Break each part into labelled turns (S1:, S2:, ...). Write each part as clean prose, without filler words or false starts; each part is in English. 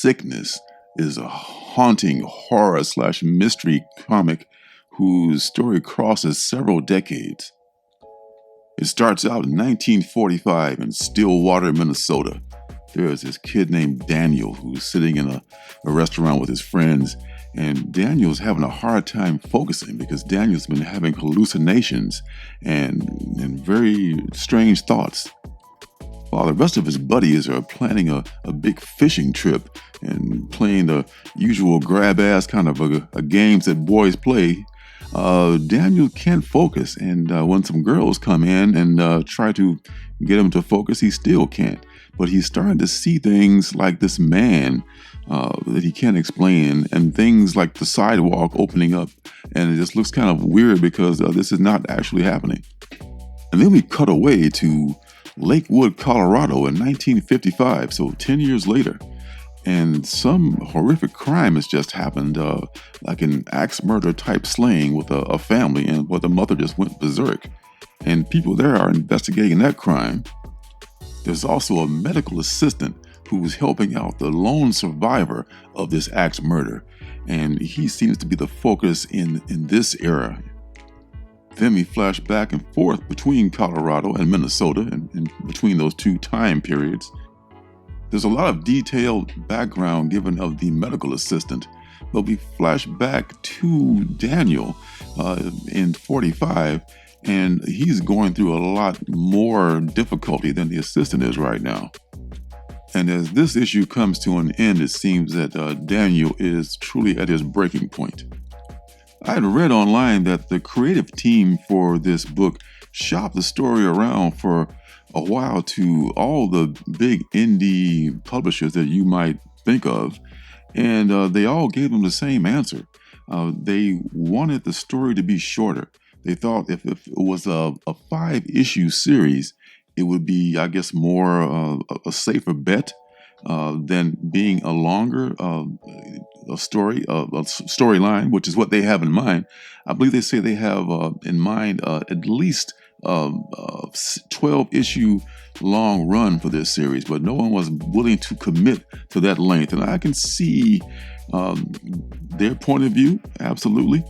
S1: Sickness is a haunting horror / mystery comic whose story crosses several decades. It starts out in 1945 in Stillwater, Minnesota. There is this kid named Daniel who's sitting in a restaurant with his friends, and Daniel's having a hard time focusing because Daniel's been having hallucinations and very strange thoughts. While the rest of his buddies are planning a big fishing trip and playing the usual grab-ass kind of a games that boys play, Daniel can't focus. And when some girls come in and try to get him to focus, he still can't. But he's starting to see things like this man that he can't explain, and things like the sidewalk opening up. And it just looks kind of weird because this is not actually happening. And then we cut away to Lakewood, Colorado in 1955, so 10 years later. And some horrific crime has just happened, like an axe murder type slaying with a family, and where the mother just went berserk. And people there are investigating that crime. There's also a medical assistant who's helping out the lone survivor of this axe murder. And he seems to be the focus in this era. Then we flash back and forth between Colorado and Minnesota and between those two time periods. There's a lot of detailed background given of the medical assistant, but we flash back to Daniel in 45, and he's going through a lot more difficulty than the assistant is right now. And as this issue comes to an end, it seems that Daniel is truly at his breaking point. I had read online that the creative team for this book shopped the story around for a while to all the big indie publishers that you might think of, and they all gave them the same answer. They wanted the story to be shorter. They thought if it was a 5-issue series, it would be, I guess, more a safer bet than being a longer a storyline, which is what they have in mind. I believe they say they have in mind at least 12-issue long run for this series, but no one was willing to commit to that length. And I can see their point of view, absolutely,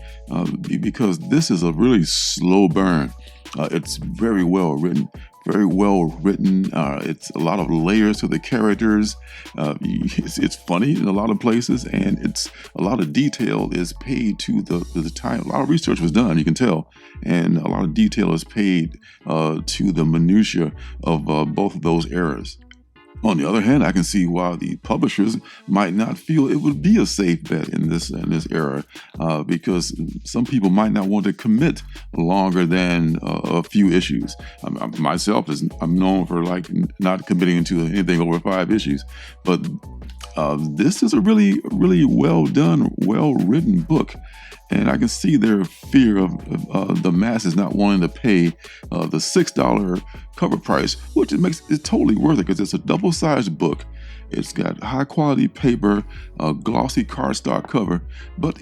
S1: because this is a really slow burn. It's very well written. It's a lot of layers to the characters. It's funny in a lot of places, and it's a lot of detail is paid to the time. A lot of research was done, you can tell, and a lot of detail is paid to the minutia of both of those eras. On the other hand, I can see why the publishers might not feel it would be a safe bet in this era, because some people might not want to commit longer than a few issues. Myself, I'm known for not committing to anything over 5 issues, but this is a really, really well done, well written book. And I can see their fear of the masses not wanting to pay the $6 cover price, which it makes it totally worth it because it's a double-sized book. It's got high-quality paper, glossy cardstock cover. But,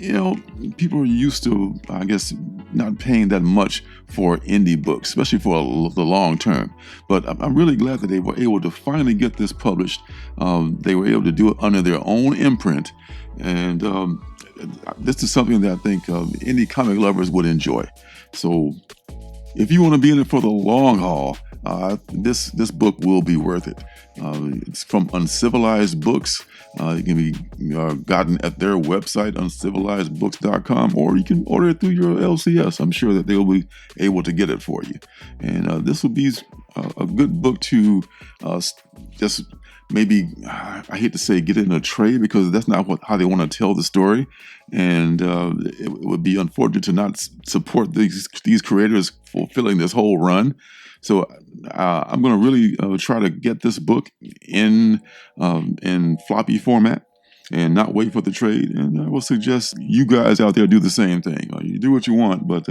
S1: people are used to, I guess, not paying that much for indie books, especially for the long term. But I'm really glad that they were able to finally get this published. They were able to do it under their own imprint. And this is something that I think indie comic lovers would enjoy. So if you want to be in it for the long haul, this book will be worth it. It's from Uncivilized Books. It can be gotten at their website, uncivilizedbooks.com, or you can order it through your LCS. I'm sure that they'll be able to get it for you. And this will be a good book to just maybe, I hate to say get in a trade, because that's not how they want to tell the story. And it would be unfortunate to not support these creators fulfilling this whole run. So I'm going to really try to get this book in floppy format and not wait for the trade. And I will suggest you guys out there do the same thing. You do what you want, but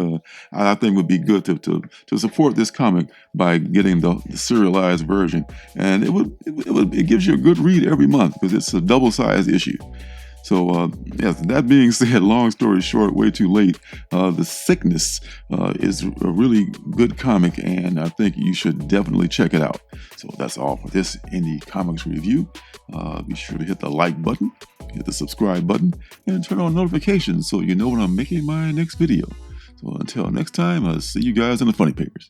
S1: I think it would be good to support this comic by getting the serialized version. And it gives you a good read every month because it's a double-sized issue. So, yes, that being said, long story short, way too late. The Sickness is a really good comic, and I think you should definitely check it out. So that's all for this Indie Comics review. Be sure to hit the like button, hit the subscribe button, and turn on notifications so you know when I'm making my next video. So until next time, I'll see you guys in the funny papers.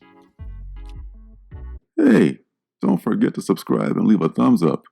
S1: Hey, don't forget to subscribe and leave a thumbs up.